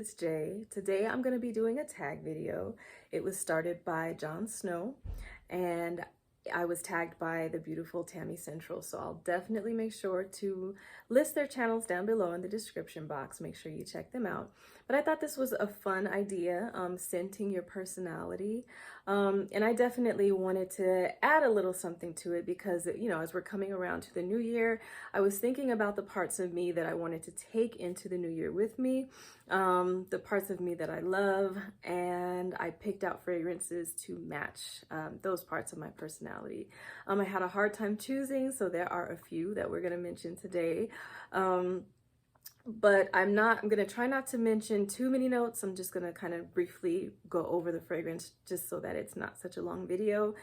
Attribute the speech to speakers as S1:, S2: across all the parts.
S1: it's Jay. Today I'm going to be doing a tag video. It was started by Jon Snow and I was tagged by the beautiful Tami.Scentral, so I'll definitely make sure to list their channels down below in the description box. Make sure you check them out. But I thought this was a fun idea, scenting your personality. And I definitely wanted to add a little something to it because, you know, as we're coming around to the new year, I was thinking about the parts of me that I wanted to take into the new year with me, the parts of me that I love, and I picked out fragrances to match those parts of my personality. I had a hard time choosing, so there are a few that we're going to mention today. But I'm going to try not to mention too many notes. I'm just going to kind of briefly go over the fragrance just so that it's not such a long video.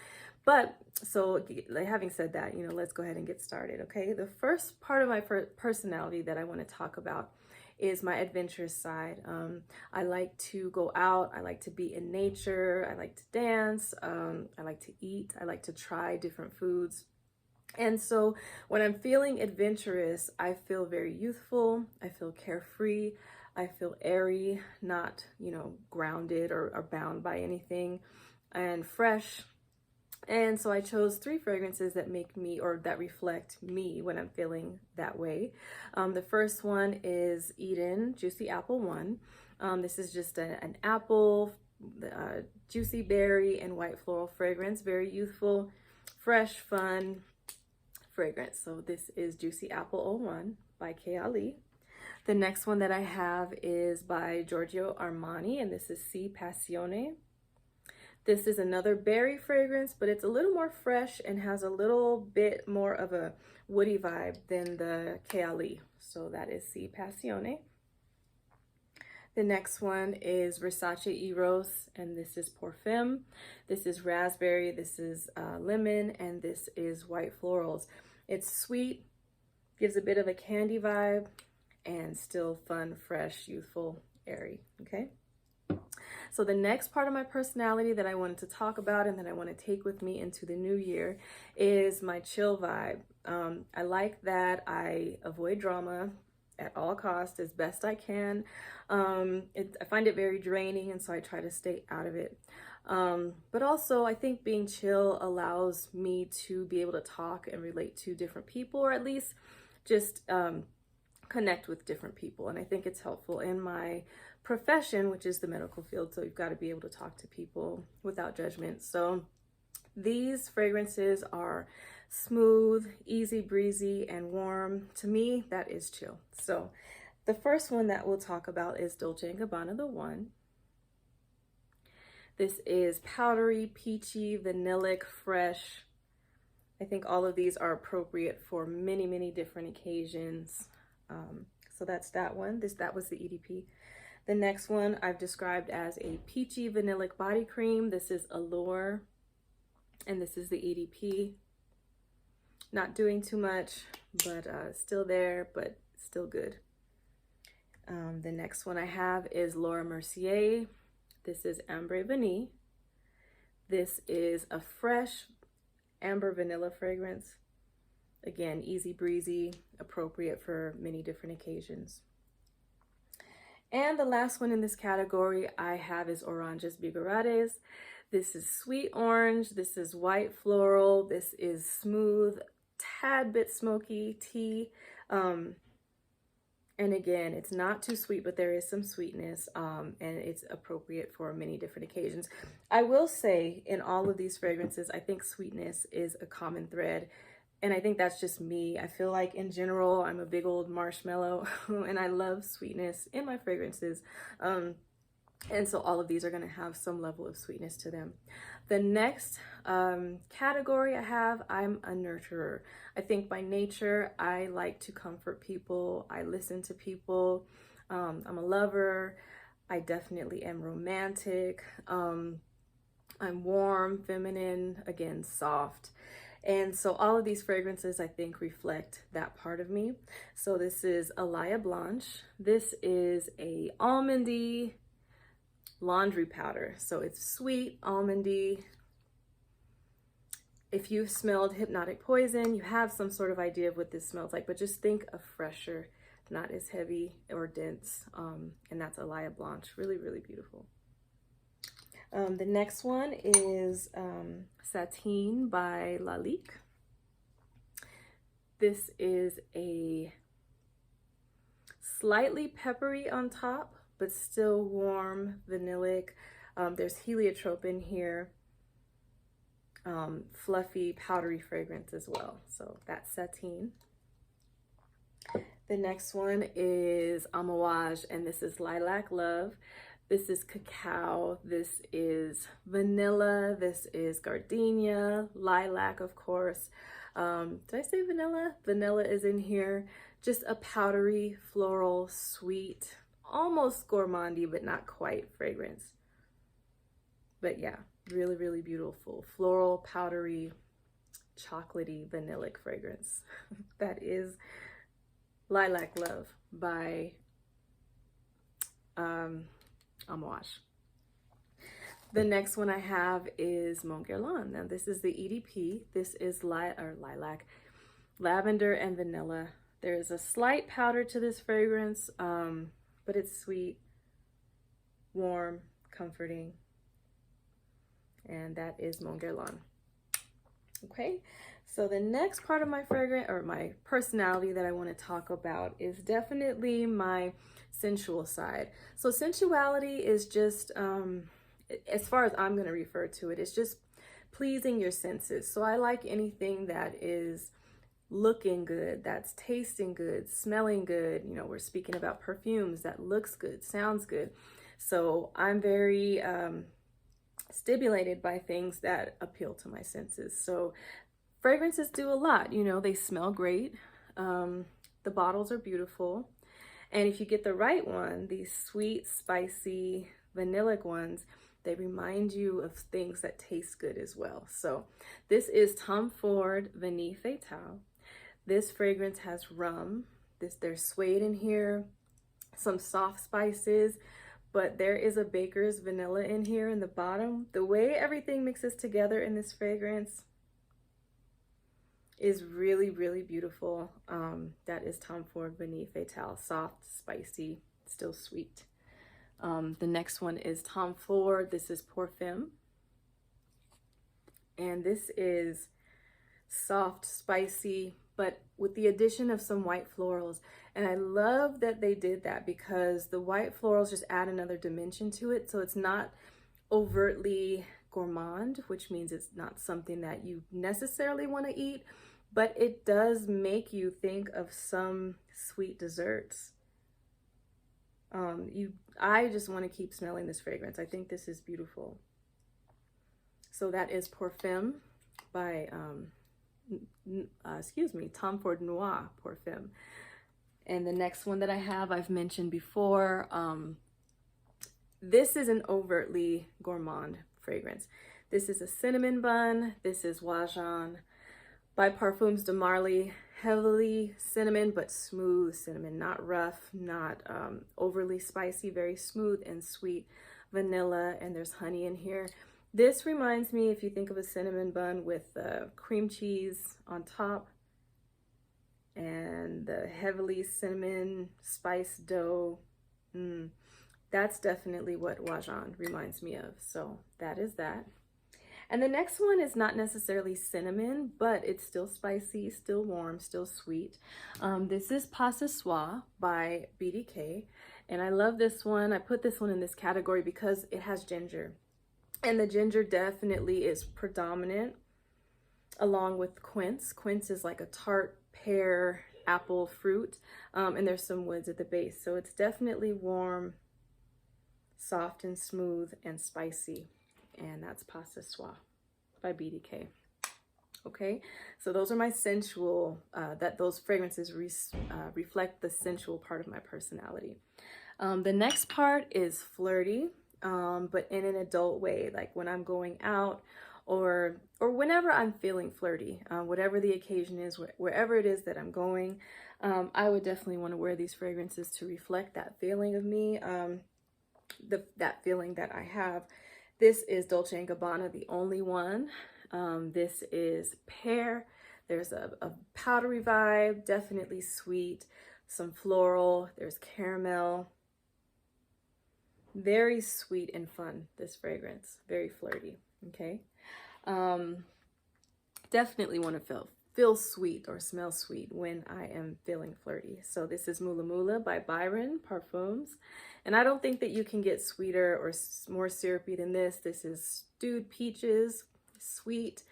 S1: But so having said that, you know, let's go ahead and get started. Okay. The first part of my personality that I want to talk about is my adventurous side. I like to go out. I like to be in nature. I like to dance. I like to eat. I like to try different foods. And so when I'm feeling adventurous, I feel very youthful, I feel carefree, I feel airy, not, you know, grounded or bound by anything, and fresh. And so I chose 3 fragrances that make me, or that reflect me when I'm feeling that way. The first one is Eden Juicy Apple 1. This is just an apple, juicy berry, and white floral fragrance, very youthful, fresh, fun fragrance. So this is Juicy Apple 01 by K. Ali. The next one that I have is by Giorgio Armani, and this is Si Passione. This is another berry fragrance, but it's a little more fresh and has a little bit more of a woody vibe than the K. Ali. So that is Si Passione. The next one is Versace Eros, and this is Parfum. This is raspberry, this is lemon, and this is white florals. It's sweet, gives a bit of a candy vibe, and still fun, fresh, youthful, airy, okay? So the next part of my personality that I wanted to talk about and that I want to take with me into the new year is my chill vibe. I like that I avoid drama at all costs as best I can. I find it very draining, and so I try to stay out of it. But also I think being chill allows me to be able to talk and relate to different people, or at least just connect with different people. And I think it's helpful in my profession, which is the medical field. So you've got to be able to talk to people without judgment. So these fragrances are smooth, easy breezy, and warm. To me, that is chill. So the first one that we'll talk about is Dolce & Gabbana the 1. This is powdery, peachy, vanillic, fresh. I think all of these are appropriate for many, many different occasions. So that's that one. That was the EDP. The next one I've described as a peachy vanillic body cream. This is Allure, and this is the EDP. Not doing too much, but still there, but still good. The next one I have is Laura Mercier. This is Ambre Vanille. This is a fresh amber vanilla fragrance. Again, easy breezy, appropriate for many different occasions. And the last one in this category I have is Oranges Bigourades. This is sweet orange. This is white floral. This is smooth, tad bit smoky tea. And again, it's not too sweet, but there is some sweetness, and it's appropriate for many different occasions. I will say in all of these fragrances, I think sweetness is a common thread. And I think that's just me. I feel like in general, I'm a big old marshmallow and I love sweetness in my fragrances. And so all of these are going to have some level of sweetness to them. The next category I have, I'm a nurturer. I think by nature, I like to comfort people. I listen to people. I'm a lover. I definitely am romantic. I'm warm, feminine, again, soft. And so all of these fragrances, I think, reflect that part of me. So this is Alaya Blanche. This is a almondy laundry powder. So it's sweet, almondy. If you've smelled Hypnotic Poison, you have some sort of idea of what this smells like, but just think a fresher not as heavy or dense. And that's Alaya Blanche. Really, really beautiful. The next one is Satine by Lalique. This is a slightly peppery on top, but still warm, vanillic. There's heliotrope in here. Fluffy, powdery fragrance as well. So that's Satine. The next one is Amouage, and this is Lilac Love. This is cacao. This is vanilla. This is gardenia, lilac, of course. Did I say vanilla? Vanilla is in here. Just a powdery, floral, sweet, almost gourmandy, but not quite fragrance. But yeah, really, really beautiful. Floral, powdery, chocolatey, vanillic fragrance. That is Lilac Love by Amouage. The next one I have is Mon Guerlain. Now this is the EDP. This is lilac, lavender and vanilla. There's a slight powder to this fragrance, but it's sweet, warm, comforting. And that is Mon Guerlain. Okay, so the next part of my fragrance, or my personality that I want to talk about, is definitely my sensual side. So sensuality is just, as far as I'm going to refer to it, it's just pleasing your senses. So I like anything that is looking good, that's tasting good, smelling good. You know, we're speaking about perfumes, that looks good, sounds good. So I'm very stimulated by things that appeal to my senses. So fragrances do a lot. You know, they smell great. The bottles are beautiful. And if you get the right one, these sweet, spicy, vanillic ones, they remind you of things that taste good as well. So this is Tom Ford Vanille Fatale. This fragrance has rum. There's suede in here, some soft spices, but there is a baker's vanilla in here in the bottom. The way everything mixes together in this fragrance is really, really beautiful. That is Tom Ford Vanille Fatale. Soft, spicy, still sweet. The next one is Tom Ford. This is Pour Femme. And this is soft, spicy, but with the addition of some white florals. And I love that they did that, because the white florals just add another dimension to it. So it's not overtly gourmand, which means it's not something that you necessarily want to eat, but it does make you think of some sweet desserts. I just want to keep smelling this fragrance. I think this is beautiful. So that is Pour Femme by Tom Ford Noir Pour Femme. And the next one that I have, I've mentioned before. This is an overtly gourmand fragrance. This is a cinnamon bun. This is Wajan by Parfums de Marly. Heavily cinnamon, but smooth cinnamon, not rough, not overly spicy, very smooth and sweet vanilla, and there's honey in here. This reminds me, if you think of a cinnamon bun with cream cheese on top and the heavily cinnamon spice dough, that's definitely what Wajan reminds me of. So that is that. And the next one is not necessarily cinnamon, but it's still spicy, still warm, still sweet. This is Pas Ce Soir by BDK. And I love this one. I put this one in this category because it has ginger. And the ginger definitely is predominant, along with quince. Quince is like a tart pear apple fruit. And there's some woods at the base. So it's definitely warm, soft and smooth and spicy. And that's Pas Ce Soir by BDK. Okay, so those are my sensual, those fragrances reflect the sensual part of my personality. The next part is flirty, but in an adult way, like when I'm going out or whenever I'm feeling flirty, whatever the occasion is, wherever it is that I'm going, I would definitely want to wear these fragrances to reflect that feeling of me, that feeling that I have. This is Dolce & Gabbana, the only one. This is pear. There's a powdery vibe, definitely sweet, some floral, there's caramel. Very sweet and fun, this fragrance. Very flirty, okay? Definitely want to feel sweet or smell sweet when I am feeling flirty. So this is Mula Mula by Byron Parfums. And I don't think that you can get sweeter or more syrupy than this. This is stewed peaches, sweet.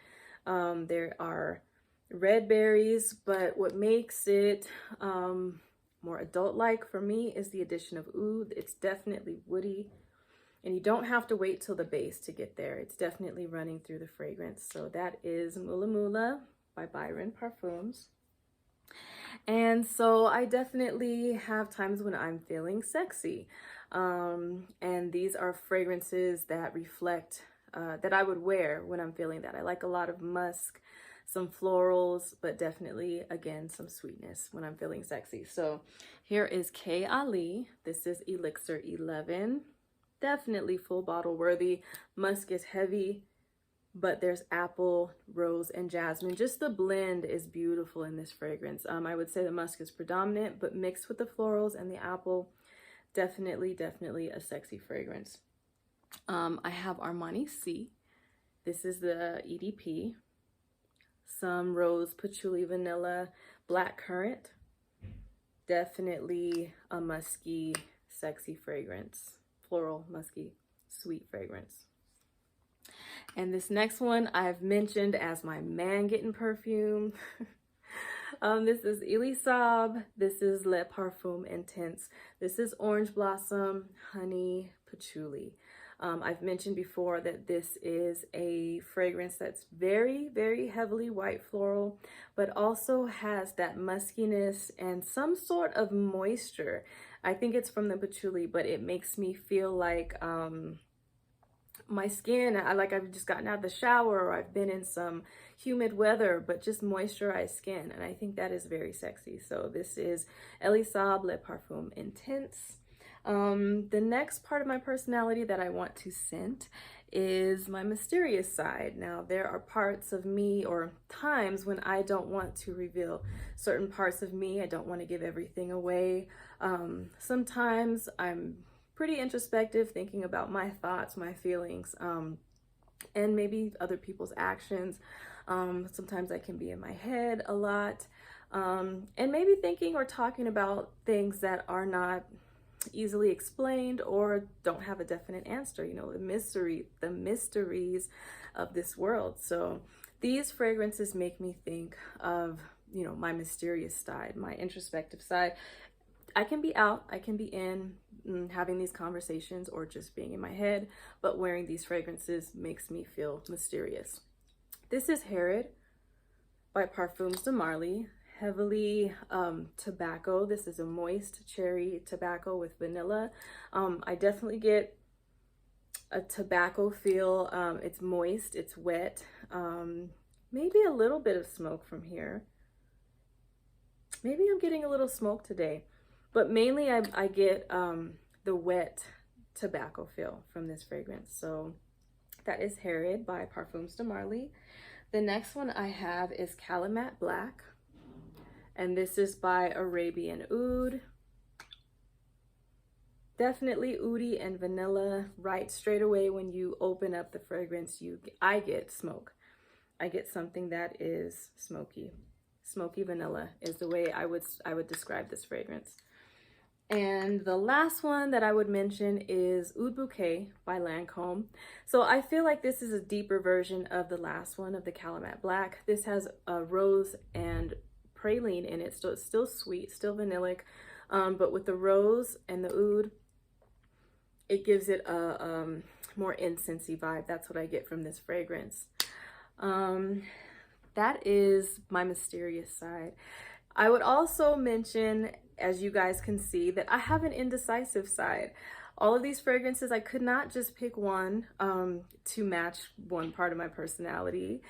S1: There are red berries, but what makes it more adult-like for me is the addition of oud. It's definitely woody, and you don't have to wait till the base to get there. It's definitely running through the fragrance. So that is Mula Mula by Byron Parfums. And so I definitely have times when I'm feeling sexy. And these are fragrances that reflect, that I would wear when I'm feeling that. I like a lot of musk, some florals, but definitely, again, some sweetness when I'm feeling sexy. So here is K. Ali. This is Elixir 11. Definitely full bottle worthy. Musk is heavy, but there's apple, rose, and jasmine. Just the blend is beautiful in this fragrance. I would say the musk is predominant, but mixed with the florals and the apple, definitely a sexy fragrance. I have Armani C. This is the EDP. Some rose, patchouli, vanilla, blackcurrant. Definitely a musky, sexy fragrance. Floral, musky, sweet fragrance. And this next one I've mentioned as my man getting perfume. This is Elisab. This is Le Parfum Intense. This is orange blossom, honey, patchouli. I've mentioned before that this is a fragrance that's very heavily white floral, but also has that muskiness and some sort of moisture. I think it's from the patchouli, but it makes me feel like my skin, I've just gotten out of the shower, or I've been in some humid weather, but just moisturized skin. And I think that is very sexy. So this is Elisab Le Parfum Intense. The next part of my personality that I want to scent is my mysterious side. Now, there are parts of me or times when I don't want to reveal certain parts of me. I don't want to give everything away. Sometimes I'm pretty introspective, thinking about my thoughts, my feelings, and maybe other people's actions. Sometimes I can be in my head a lot, and maybe thinking or talking about things that are not easily explained or don't have a definite answer, you know, the mysteries of this world. So these fragrances make me think of, you know, my mysterious side, my introspective side. I can be out, I can be in, having these conversations, or just being in my head, but wearing these fragrances makes me feel mysterious. This is Herod by Parfums de Marly. Heavily tobacco. This is a moist cherry tobacco with vanilla. I definitely get a tobacco feel. It's moist, it's wet. Maybe a little bit of smoke from here. Maybe I'm getting a little smoke today, but mainly I get the wet tobacco feel from this fragrance. So that is Herod by Parfums de Marly. The next one I have is Calumet Black. And this is by Arabian Oud. Definitely oudy and vanilla. Right straight away when you open up the fragrance, I get smoke. I get something that is smoky. Smoky vanilla is the way I would describe this fragrance. And the last one that I would mention is Oud Bouquet by Lancome. So I feel like this is a deeper version of the last one, of the Calumet Black. This has a rose and praline in it, so it's still sweet, still vanillic, but with the rose and the oud, it gives it a more incensey vibe. That's what I get from this fragrance. That is my mysterious side. I would also mention, as you guys can see, that I have an indecisive side. All of these fragrances, I could not just pick one to match one part of my personality.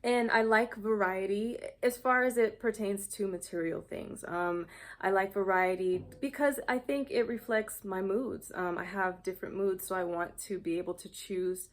S1: And I like variety as far as it pertains to material things. I like variety because I think it reflects my moods. I have different moods, so I want to be able to choose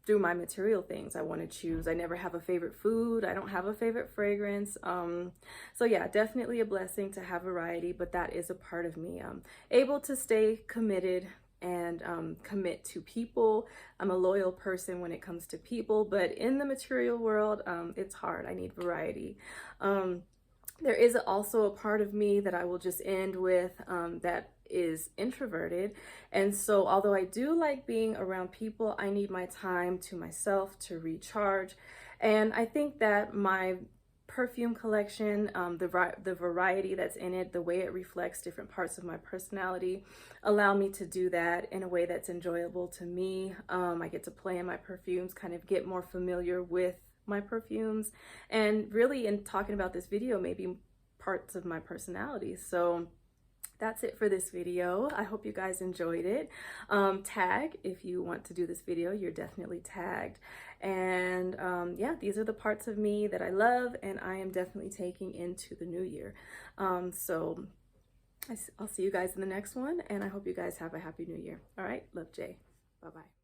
S1: through my material things. I want to choose. I never have a favorite food. I don't have a favorite fragrance. So yeah, definitely a blessing to have variety, but that is a part of me. Able to stay committed and commit to people. I'm a loyal person when it comes to people, but in the material world, it's hard. I need variety. There is also a part of me that I will just end with that is introverted. And so although I do like being around people, I need my time to myself to recharge. And I think that my perfume collection, the variety that's in it, the way it reflects different parts of my personality, allow me to do that in a way that's enjoyable to me. I get to play in my perfumes, kind of get more familiar with my perfumes, and really in talking about this video, maybe parts of my personality. So that's it for this video. I hope you guys enjoyed it. Tag if you want to do this video, you're definitely tagged. And yeah, these are the parts of me that I love and I am definitely taking into the new year. So I'll see you guys in the next one, and I hope you guys have a happy new year. All right, love Jay. Bye-bye.